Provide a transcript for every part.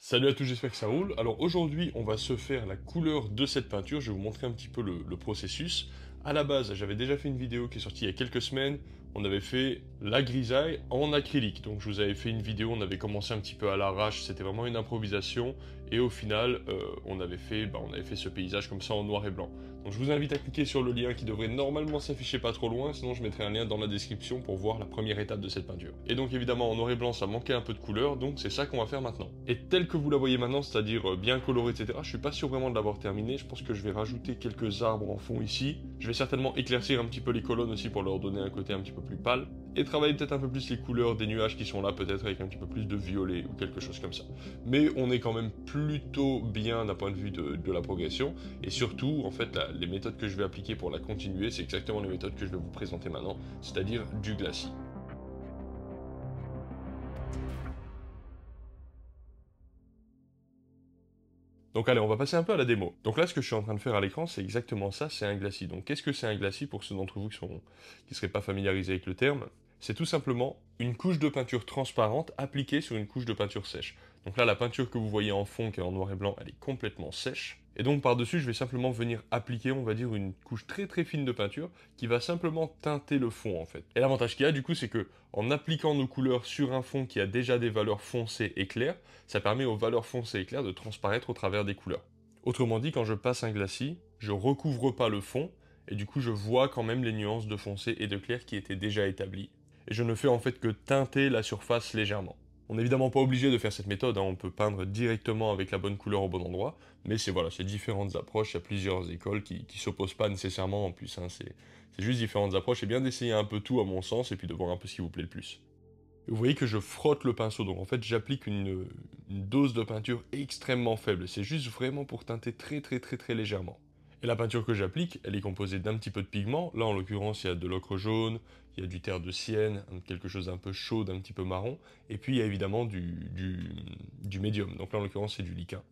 Salut à tous, j'espère que ça roule. Alors aujourd'hui, on va se faire la couleur de cette peinture. Je vais vous montrer un petit peu le processus. À la base, j'avais déjà fait une vidéo qui est sortie il y a quelques semaines. On avait fait la grisaille en acrylique. Donc je vous avais fait une vidéo, on avait commencé un petit peu à l'arrache. C'était vraiment une improvisation. Et au final, on avait fait ce paysage comme ça en noir et blanc. Donc je vous invite à cliquer sur le lien qui devrait normalement s'afficher pas trop loin. Sinon, je mettrai un lien dans la description pour voir la première étape de cette peinture. Et donc évidemment, en noir et blanc, ça manquait un peu de couleur. Donc c'est ça qu'on va faire maintenant. Et tel que vous la voyez maintenant, c'est-à-dire bien coloré, etc., je suis pas sûr vraiment de l'avoir terminé. Je pense que je vais rajouter quelques arbres en fond ici. Je vais certainement éclaircir un petit peu les colonnes aussi pour leur donner un côté un petit peu plus pâle. Et travailler peut-être un peu plus les couleurs des nuages qui sont là, peut-être avec un petit peu plus de violet ou quelque chose comme ça. Mais on est quand même plutôt bien d'un point de vue de la progression. Et surtout, en fait, les méthodes que je vais appliquer pour la continuer, c'est exactement les méthodes que je vais vous présenter maintenant, c'est-à-dire du glacis. Donc allez, on va passer un peu à la démo. Donc là, ce que je suis en train de faire à l'écran, c'est exactement ça, c'est un glacis. Donc qu'est-ce que c'est un glacis pour ceux d'entre vous qui ne seraient pas familiarisés avec le terme? C'est tout simplement une couche de peinture transparente appliquée sur une couche de peinture sèche. Donc là, la peinture que vous voyez en fond, qui est en noir et blanc, elle est complètement sèche. Et donc par-dessus, je vais simplement venir appliquer, on va dire, une couche très très fine de peinture qui va simplement teinter le fond en fait. Et l'avantage qu'il y a du coup, c'est que en appliquant nos couleurs sur un fond qui a déjà des valeurs foncées et claires, ça permet aux valeurs foncées et claires de transparaître au travers des couleurs. Autrement dit, quand je passe un glacis, je recouvre pas le fond, et du coup je vois quand même les nuances de foncé et de clair qui étaient déjà établies. Et je ne fais en fait que teinter la surface légèrement. On n'est évidemment pas obligé de faire cette méthode, on peut peindre directement avec la bonne couleur au bon endroit, mais c'est différentes approches, il y a plusieurs écoles qui s'opposent pas nécessairement en plus, c'est juste différentes approches, et bien d'essayer un peu tout à mon sens, et puis de voir un peu ce qui vous plaît le plus. Vous voyez que je frotte le pinceau, donc en fait j'applique une dose de peinture extrêmement faible, c'est juste vraiment pour teinter très légèrement. Et la peinture que j'applique, elle est composée d'un petit peu de pigment, là en l'occurrence il y a de l'ocre jaune, il y a du terre de sienne, quelque chose d'un peu chaud, d'un petit peu marron, et puis il y a évidemment du médium, donc là en l'occurrence c'est du liquin.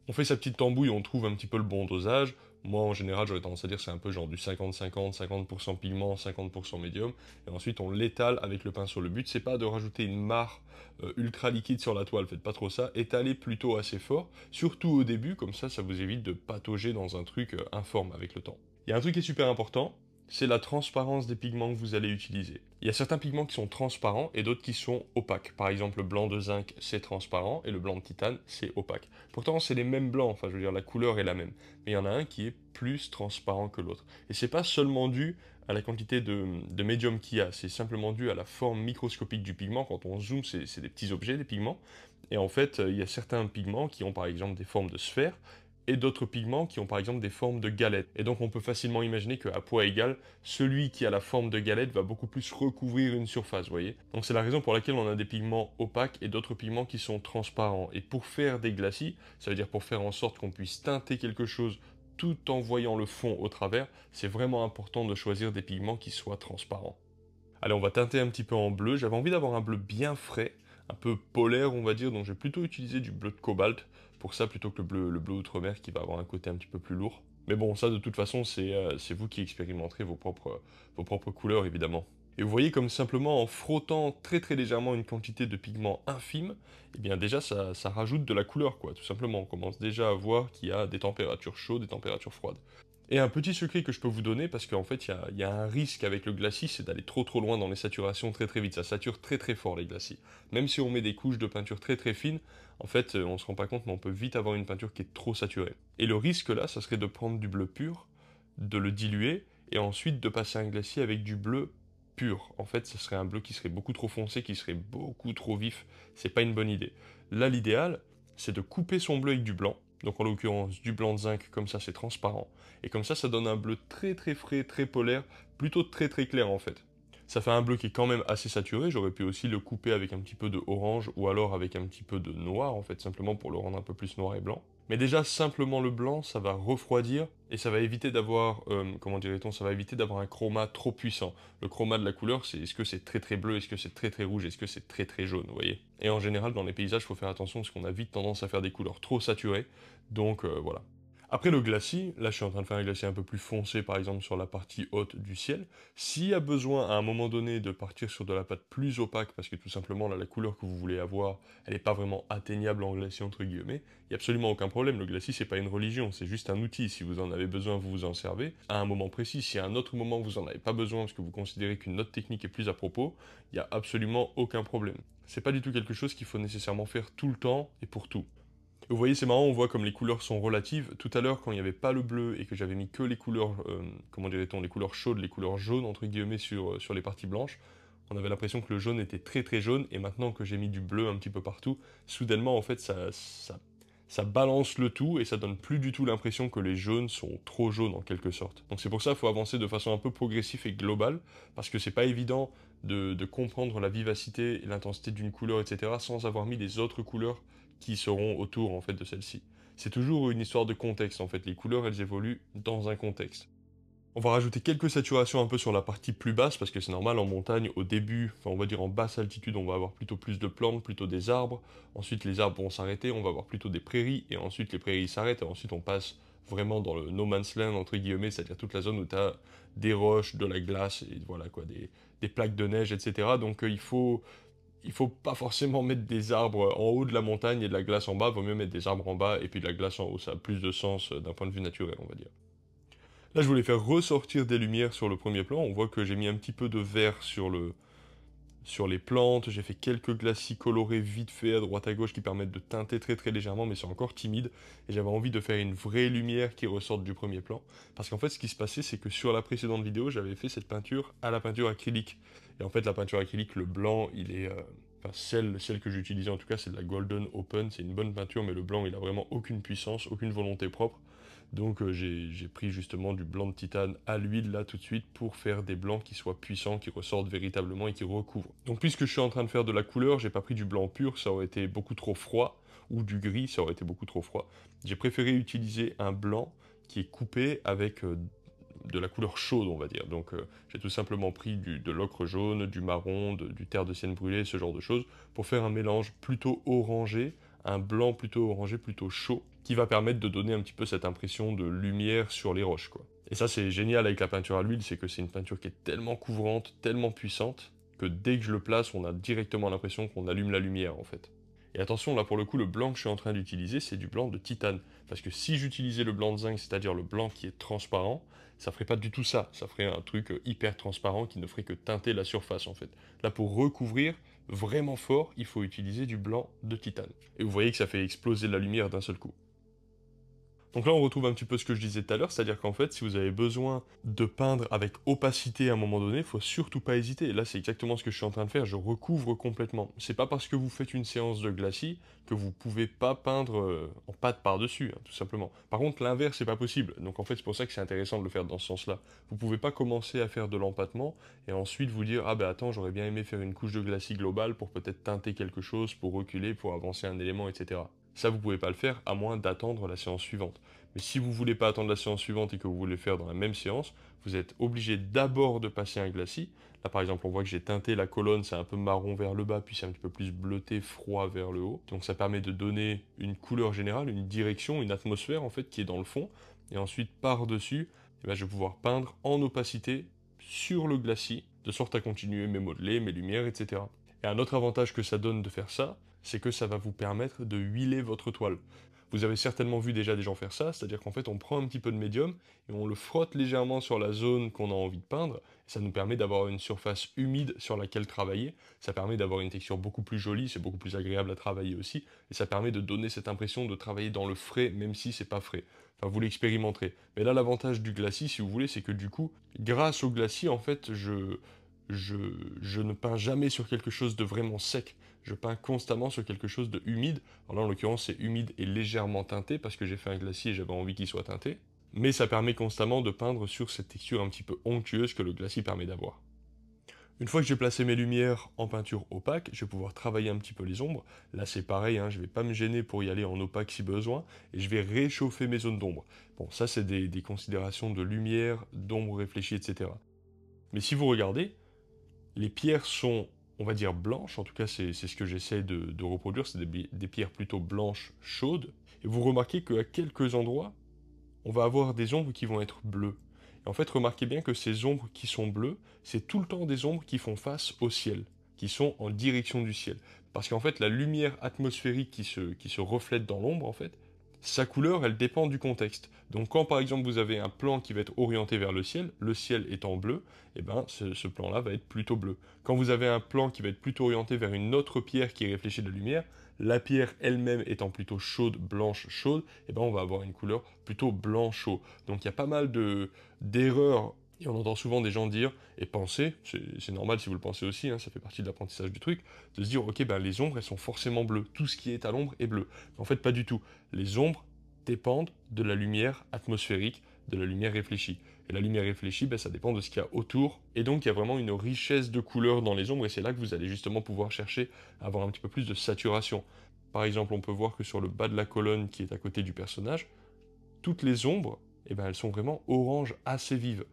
On fait sa petite tambouille, on trouve un petit peu le bon dosage. Moi, en général, j'aurais tendance à dire c'est un peu genre du 50-50, 50% pigment, 50% médium. Et ensuite, on l'étale avec le pinceau. Le but, c'est pas de rajouter une mare ultra liquide sur la toile, faites pas trop ça. Étalez plutôt assez fort, surtout au début, comme ça vous évite de patauger dans un truc informe avec le temps. Il y a un truc qui est super important, c'est la transparence des pigments que vous allez utiliser. Il y a certains pigments qui sont transparents et d'autres qui sont opaques. Par exemple, le blanc de zinc, c'est transparent, et le blanc de titane, c'est opaque. Pourtant, c'est les mêmes blancs, enfin, je veux dire, la couleur est la même. Mais il y en a un qui est plus transparent que l'autre. Et c'est pas seulement dû à la quantité de médium qu'il y a, c'est simplement dû à la forme microscopique du pigment. Quand on zoome, c'est des petits objets, des pigments. Et en fait, il y a certains pigments qui ont par exemple des formes de sphères, et d'autres pigments qui ont par exemple des formes de galettes. Et donc on peut facilement imaginer qu'à poids égal, celui qui a la forme de galette va beaucoup plus recouvrir une surface, vous voyez. Donc c'est la raison pour laquelle on a des pigments opaques et d'autres pigments qui sont transparents. Et pour faire des glacis, ça veut dire pour faire en sorte qu'on puisse teinter quelque chose tout en voyant le fond au travers, c'est vraiment important de choisir des pigments qui soient transparents. Allez, on va teinter un petit peu en bleu. J'avais envie d'avoir un bleu bien frais, un peu polaire, on va dire, donc je vais plutôt utiliser du bleu de cobalt pour ça plutôt que le bleu outre-mer qui va avoir un côté un petit peu plus lourd. Mais bon, ça de toute façon, c'est vous qui expérimenterez vos propres couleurs, évidemment. Et vous voyez comme simplement en frottant très légèrement une quantité de pigment infime, eh bien déjà ça rajoute de la couleur, quoi, tout simplement. On commence déjà à voir qu'il y a des températures chaudes, des températures froides. Et un petit secret que je peux vous donner, parce qu'en fait, il y a un risque avec le glacis, c'est d'aller trop loin dans les saturations très vite. Ça sature très fort, les glacis. Même si on met des couches de peinture très fines, en fait, on se rend pas compte, mais on peut vite avoir une peinture qui est trop saturée. Et le risque là, ça serait de prendre du bleu pur, de le diluer, et ensuite de passer un glacis avec du bleu pur. En fait, ce serait un bleu qui serait beaucoup trop foncé, qui serait beaucoup trop vif. C'est pas une bonne idée. Là, l'idéal, c'est de couper son bleu avec du blanc. Donc en l'occurrence, du blanc de zinc, comme ça c'est transparent. Et comme ça donne un bleu très frais, très polaire, plutôt très clair en fait. Ça fait un bleu qui est quand même assez saturé, j'aurais pu aussi le couper avec un petit peu de orange, ou alors avec un petit peu de noir en fait, simplement pour le rendre un peu plus noir et blanc. Mais déjà, simplement le blanc, ça va refroidir, et ça va éviter d'avoir, comment dirait-on, ça va éviter d'avoir un chroma trop puissant. Le chroma de la couleur, c'est est-ce que c'est très bleu, est-ce que c'est très rouge, est-ce que c'est très jaune, vous voyez. Et en général, dans les paysages, il faut faire attention, parce qu'on a vite tendance à faire des couleurs trop saturées, donc voilà. Après le glacis, là je suis en train de faire un glacis un peu plus foncé par exemple sur la partie haute du ciel. S'il y a besoin à un moment donné de partir sur de la pâte plus opaque, parce que tout simplement là la couleur que vous voulez avoir, elle n'est pas vraiment atteignable en glacis entre guillemets, il n'y a absolument aucun problème. Le glacis c'est pas une religion, c'est juste un outil. Si vous en avez besoin, vous vous en servez. À un moment précis, si à un autre moment vous en avez pas besoin parce que vous considérez qu'une autre technique est plus à propos, il n'y a absolument aucun problème. C'est pas du tout quelque chose qu'il faut nécessairement faire tout le temps et pour tout. Vous voyez, c'est marrant, on voit comme les couleurs sont relatives. Tout à l'heure, quand il n'y avait pas le bleu et que j'avais mis que les couleurs, comment dirait-on, les couleurs chaudes, les couleurs jaunes, entre guillemets, sur les parties blanches, on avait l'impression que le jaune était très très jaune, et maintenant que j'ai mis du bleu un petit peu partout, soudainement, en fait, ça balance le tout, et ça donne plus du tout l'impression que les jaunes sont trop jaunes, en quelque sorte. Donc c'est pour ça qu'il faut avancer de façon un peu progressive et globale, parce que c'est pas évident de comprendre la vivacité et l'intensité d'une couleur, etc., sans avoir mis les autres couleurs qui seront autour en fait de celle-ci. C'est toujours une histoire de contexte en fait, les couleurs elles évoluent dans un contexte. On va rajouter quelques saturations un peu sur la partie plus basse parce que c'est normal en montagne au début, enfin on va dire en basse altitude, on va avoir plutôt plus de plantes, plutôt des arbres. Ensuite les arbres vont s'arrêter, on va avoir plutôt des prairies et ensuite les prairies s'arrêtent et ensuite on passe vraiment dans le no man's land entre guillemets, c'est-à-dire toute la zone où tu as des roches, de la glace et voilà quoi, des plaques de neige, etc. Donc il faut pas forcément mettre des arbres en haut de la montagne et de la glace en bas, vaut mieux mettre des arbres en bas et puis de la glace en haut, ça a plus de sens d'un point de vue naturel, on va dire. Là, je voulais faire ressortir des lumières sur le premier plan, on voit que j'ai mis un petit peu de vert sur les plantes, j'ai fait quelques glacis colorés vite fait à droite à gauche qui permettent de teinter très très légèrement, mais c'est encore timide, et j'avais envie de faire une vraie lumière qui ressorte du premier plan, parce qu'en fait ce qui se passait c'est que sur la précédente vidéo j'avais fait cette peinture à la peinture acrylique, et en fait la peinture acrylique, le blanc il est... Enfin, celle que j'utilisais en tout cas, c'est de la Golden Open, c'est une bonne peinture, mais le blanc il a vraiment aucune puissance, aucune volonté propre, donc j'ai pris justement du blanc de titane à l'huile là tout de suite pour faire des blancs qui soient puissants, qui ressortent véritablement et qui recouvrent. Donc puisque je suis en train de faire de la couleur, j'ai pas pris du blanc pur, ça aurait été beaucoup trop froid, ou du gris, ça aurait été beaucoup trop froid. J'ai préféré utiliser un blanc qui est coupé avec de la couleur chaude, on va dire. Donc j'ai tout simplement pris de l'ocre jaune, du marron, du terre de sienne brûlée, ce genre de choses, pour faire un mélange plutôt orangé, un blanc plutôt orangé, plutôt chaud, qui va permettre de donner un petit peu cette impression de lumière sur les roches, quoi. Et ça c'est génial avec la peinture à l'huile, c'est que c'est une peinture qui est tellement couvrante, tellement puissante, que dès que je le place, on a directement l'impression qu'on allume la lumière en fait. Et attention, là pour le coup, le blanc que je suis en train d'utiliser, c'est du blanc de titane. Parce que si j'utilisais le blanc de zinc, c'est-à-dire le blanc qui est transparent, ça ferait pas du tout ça. Ça ferait un truc hyper transparent qui ne ferait que teinter la surface en fait. Là pour recouvrir vraiment fort, il faut utiliser du blanc de titane. Et vous voyez que ça fait exploser la lumière d'un seul coup. Donc là, on retrouve un petit peu ce que je disais tout à l'heure, c'est-à-dire qu'en fait, si vous avez besoin de peindre avec opacité à un moment donné, il faut surtout pas hésiter. Et là, c'est exactement ce que je suis en train de faire, je recouvre complètement. C'est pas parce que vous faites une séance de glacis que vous pouvez pas peindre en pâte par-dessus, hein, tout simplement. Par contre, l'inverse, c'est pas possible. Donc en fait, c'est pour ça que c'est intéressant de le faire dans ce sens-là. Vous pouvez pas commencer à faire de l'empattement et ensuite vous dire, ah ben attends, j'aurais bien aimé faire une couche de glacis globale pour peut-être teinter quelque chose, pour reculer, pour avancer un élément, etc. Ça, vous pouvez pas le faire à moins d'attendre la séance suivante. Mais si vous voulez pas attendre la séance suivante et que vous voulez le faire dans la même séance, vous êtes obligé d'abord de passer un glacis. Là, par exemple, on voit que j'ai teinté la colonne, c'est un peu marron vers le bas, puis c'est un petit peu plus bleuté, froid vers le haut. Donc ça permet de donner une couleur générale, une direction, une atmosphère en fait qui est dans le fond. Et ensuite, par-dessus, je vais pouvoir peindre en opacité sur le glacis, de sorte à continuer mes modelés, mes lumières, etc. Et un autre avantage que ça donne de faire ça, c'est que ça va vous permettre de huiler votre toile. Vous avez certainement vu déjà des gens faire ça, c'est-à-dire qu'en fait on prend un petit peu de médium et on le frotte légèrement sur la zone qu'on a envie de peindre, et ça nous permet d'avoir une surface humide sur laquelle travailler, ça permet d'avoir une texture beaucoup plus jolie, c'est beaucoup plus agréable à travailler aussi, et ça permet de donner cette impression de travailler dans le frais, même si c'est pas frais. Enfin, vous l'expérimenterez. Mais là, l'avantage du glacis, si vous voulez, c'est que du coup, grâce au glacis, en fait, je, je ne peins jamais sur quelque chose de vraiment sec. Je peins constamment sur quelque chose de humide. Alors là, en l'occurrence, c'est humide et légèrement teinté parce que j'ai fait un glacis et j'avais envie qu'il soit teinté. Mais ça permet constamment de peindre sur cette texture un petit peu onctueuse que le glacis permet d'avoir. Une fois que j'ai placé mes lumières en peinture opaque, je vais pouvoir travailler un petit peu les ombres. Là, c'est pareil, hein, je ne vais pas me gêner pour y aller en opaque si besoin, et je vais réchauffer mes zones d'ombre. Bon, ça, c'est des considérations de lumière, d'ombre réfléchie, etc. Mais si vous regardez, les pierres sont, on va dire, blanches, en tout cas c'est ce que j'essaie de reproduire, c'est des pierres plutôt blanches, chaudes, et vous remarquez qu'à quelques endroits, on va avoir des ombres qui vont être bleues. Et en fait, remarquez bien que ces ombres qui sont bleues, c'est tout le temps des ombres qui font face au ciel, qui sont en direction du ciel. Parce qu'en fait, la lumière atmosphérique qui se reflète dans l'ombre, en fait, sa couleur, elle dépend du contexte. Donc quand par exemple vous avez un plan qui va être orienté vers le ciel étant bleu, et ben ce plan-là va être plutôt bleu. Quand vous avez un plan qui va être plutôt orienté vers une autre pierre qui réfléchit de la lumière, la pierre elle-même étant plutôt chaude, blanche, chaude, et ben on va avoir une couleur plutôt blanc-chaud. Donc il y a pas mal d'erreurs, et on entend souvent des gens dire, et penser, c'est normal si vous le pensez aussi, hein, ça fait partie de l'apprentissage du truc, de se dire ok ben les ombres elles sont forcément bleues, tout ce qui est à l'ombre est bleu. En fait pas du tout. Les ombres dépendent de la lumière atmosphérique, de la lumière réfléchie. Et la lumière réfléchie, ben, ça dépend de ce qu'il y a autour. Et donc, il y a vraiment une richesse de couleurs dans les ombres, et c'est là que vous allez justement pouvoir chercher à avoir un petit peu plus de saturation. Par exemple, on peut voir que sur le bas de la colonne qui est à côté du personnage, toutes les ombres, eh ben, elles sont vraiment orange assez vives.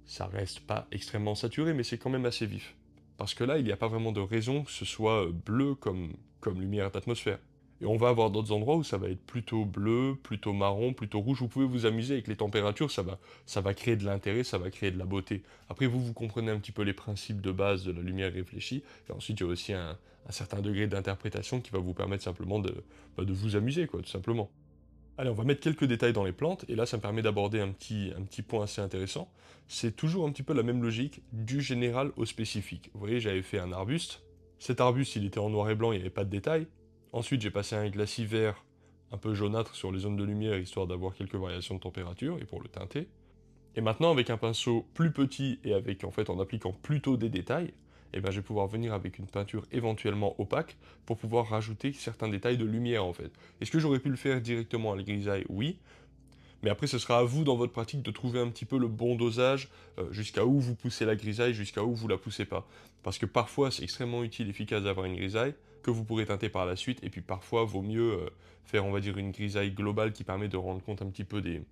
Ça reste pas extrêmement saturé, mais c'est quand même assez vif. Parce que là, il n'y a pas vraiment de raison que ce soit bleu comme lumière d'atmosphère. Et on va avoir d'autres endroits où ça va être plutôt bleu, plutôt marron, plutôt rouge. Vous pouvez vous amuser avec les températures, ça va créer de l'intérêt, ça va créer de la beauté. Après, vous comprenez un petit peu les principes de base de la lumière réfléchie. Et ensuite, il y a aussi un certain degré d'interprétation qui va vous permettre simplement de vous amuser, quoi, tout simplement. Allez, on va mettre quelques détails dans les plantes, et là, ça me permet d'aborder un petit point assez intéressant. C'est toujours un petit peu la même logique, du général au spécifique. Vous voyez, j'avais fait un arbuste. Cet arbuste, il était en noir et blanc, il n'y avait pas de détails. Ensuite, j'ai passé un glacis vert un peu jaunâtre sur les zones de lumière, histoire d'avoir quelques variations de température, et pour le teinter. Et maintenant, avec un pinceau plus petit, et en appliquant plutôt des détails, eh ben, je vais pouvoir venir avec une peinture éventuellement opaque pour pouvoir rajouter certains détails de lumière en fait. Est-ce que j'aurais pu le faire directement à la grisaille? Oui. Mais après, ce sera à vous dans votre pratique de trouver un petit peu le bon dosage, jusqu'à où vous poussez la grisaille, jusqu'à où vous la poussez pas. Parce que parfois, c'est extrêmement utile et efficace d'avoir une grisaille que vous pourrez teinter par la suite, et puis parfois, vaut mieux faire, on va dire, une grisaille globale qui permet de rendre compte un petit peu des,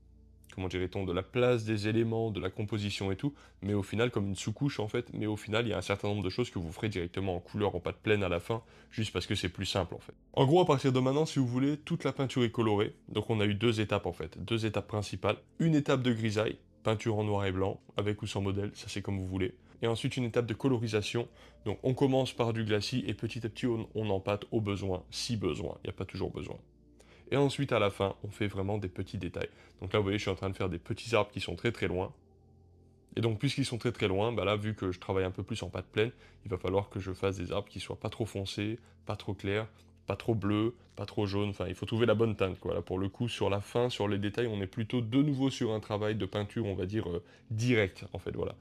comment dirait-on, de la place des éléments, de la composition et tout, mais au final comme une sous-couche en fait, mais au final il y a un certain nombre de choses que vous ferez directement en couleur, en pâte pleine à la fin, juste parce que c'est plus simple en fait. En gros, à partir de maintenant, si vous voulez, toute la peinture est colorée, donc on a eu deux étapes en fait, deux étapes principales, une étape de grisaille, peinture en noir et blanc, avec ou sans modèle, ça c'est comme vous voulez, et ensuite une étape de colorisation, donc on commence par du glacis, et petit à petit on empâte au besoin, si besoin, il n'y a pas toujours besoin. Et ensuite, à la fin, on fait vraiment des petits détails. Donc là, vous voyez, je suis en train de faire des petits arbres qui sont très très loin. Et donc, puisqu'ils sont très très loin, bah là, vu que je travaille un peu plus en pâte pleine, il va falloir que je fasse des arbres qui soient pas trop foncés, pas trop clairs, pas trop bleus, pas trop jaunes. Enfin, il faut trouver la bonne teinte, quoi. Là, pour le coup, sur la fin, sur les détails, on est plutôt de nouveau sur un travail de peinture, on va dire, direct, en fait, voilà.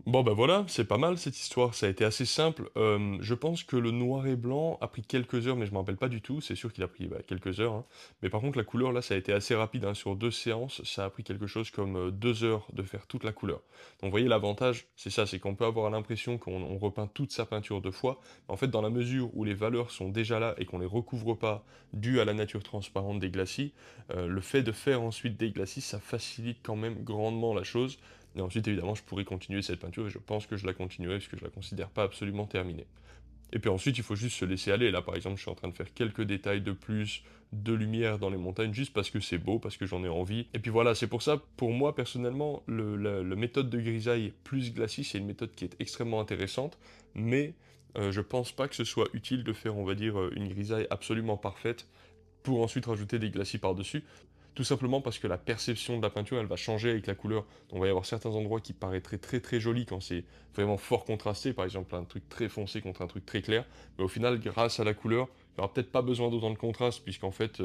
Bon bah voilà, c'est pas mal cette histoire, ça a été assez simple. Je pense que le noir et blanc a pris quelques heures, mais je me rappelle pas du tout, c'est sûr qu'il a pris quelques heures, hein. Mais par contre la couleur là, ça a été assez rapide, hein. Sur 2 séances, ça a pris quelque chose comme 2 heures de faire toute la couleur. Donc vous voyez l'avantage, c'est ça, c'est qu'on peut avoir l'impression qu'on repeint toute sa peinture 2 fois. En fait, dans la mesure où les valeurs sont déjà là et qu'on les recouvre pas, dû à la nature transparente des glacis, le fait de faire ensuite des glacis, ça facilite quand même grandement la chose. Et ensuite, évidemment, je pourrais continuer cette peinture, et je pense que je la continuerai, parce que je la considère pas absolument terminée. Et puis ensuite, il faut juste se laisser aller. Là, par exemple, je suis en train de faire quelques détails de plus, de lumière dans les montagnes, juste parce que c'est beau, parce que j'en ai envie. Et puis voilà, c'est pour ça, pour moi, personnellement, la méthode de grisaille plus glacis, c'est une méthode qui est extrêmement intéressante, mais je pense pas que ce soit utile de faire, on va dire, une grisaille absolument parfaite, pour ensuite rajouter des glacis par-dessus. Tout simplement parce que la perception de la peinture, elle va changer avec la couleur. Donc, il va y avoir certains endroits qui paraîtraient très très jolis quand c'est vraiment fort contrasté, par exemple un truc très foncé contre un truc très clair. Mais au final, grâce à la couleur, il n'y aura peut-être pas besoin d'autant de contraste, puisqu'en fait,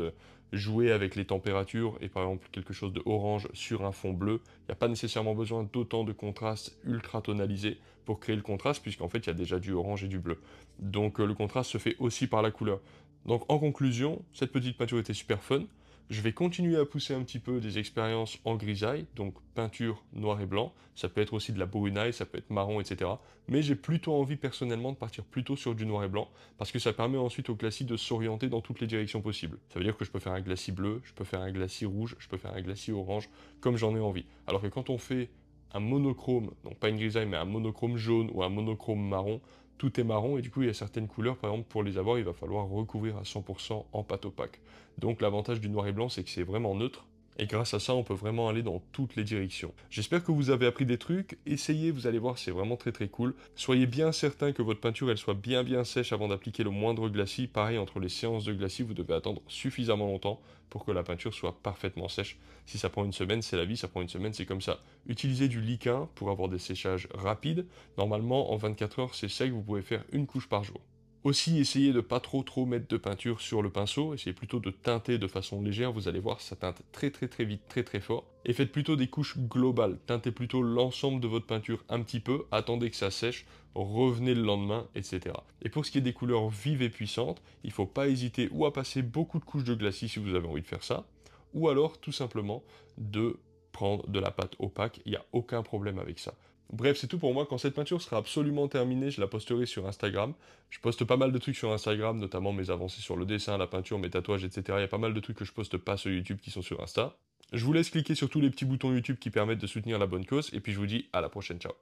jouer avec les températures, et par exemple quelque chose de orange sur un fond bleu, il n'y a pas nécessairement besoin d'autant de contraste ultra tonalisé pour créer le contraste, puisqu'en fait, il y a déjà du orange et du bleu. Donc le contraste se fait aussi par la couleur. Donc en conclusion, cette petite peinture était super fun. Je vais continuer à pousser un petit peu des expériences en grisaille, donc peinture noir et blanc. Ça peut être aussi de la brunaille, ça peut être marron, etc. Mais j'ai plutôt envie personnellement de partir plutôt sur du noir et blanc, parce que ça permet ensuite au glacis de s'orienter dans toutes les directions possibles. Ça veut dire que je peux faire un glacis bleu, je peux faire un glacis rouge, je peux faire un glacis orange, comme j'en ai envie. Alors que quand on fait un monochrome, donc pas une grisaille, mais un monochrome jaune ou un monochrome marron, tout est marron, et du coup il y a certaines couleurs, par exemple pour les avoir, il va falloir recouvrir à 100% en pâte opaque. Donc l'avantage du noir et blanc, c'est que c'est vraiment neutre, Et grâce à ça, on peut vraiment aller dans toutes les directions. J'espère que vous avez appris des trucs, essayez, vous allez voir, c'est vraiment très très cool. Soyez bien certain que votre peinture, elle soit bien sèche avant d'appliquer le moindre glacis. Pareil, entre les séances de glacis, vous devez attendre suffisamment longtemps pour que la peinture soit parfaitement sèche. Si ça prend une semaine, c'est la vie, ça prend une semaine, c'est comme ça. Utilisez du liquin pour avoir des séchages rapides. Normalement, en 24 heures, c'est sec, vous pouvez faire une couche par jour. Aussi, essayez de pas trop mettre de peinture sur le pinceau, essayez plutôt de teinter de façon légère, vous allez voir, ça teinte très vite, très fort. Et faites plutôt des couches globales, teintez plutôt l'ensemble de votre peinture un petit peu, attendez que ça sèche, revenez le lendemain, etc. Et pour ce qui est des couleurs vives et puissantes, il ne faut pas hésiter ou à passer beaucoup de couches de glacis si vous avez envie de faire ça, ou alors tout simplement de prendre de la pâte opaque, il n'y a aucun problème avec ça. Bref, c'est tout pour moi. Quand cette peinture sera absolument terminée, je la posterai sur Instagram. Je poste pas mal de trucs sur Instagram, notamment mes avancées sur le dessin, la peinture, mes tatouages, etc. Il y a pas mal de trucs que je poste pas sur YouTube qui sont sur Insta. Je vous laisse cliquer sur tous les petits boutons YouTube qui permettent de soutenir la bonne cause, et puis je vous dis à la prochaine, ciao.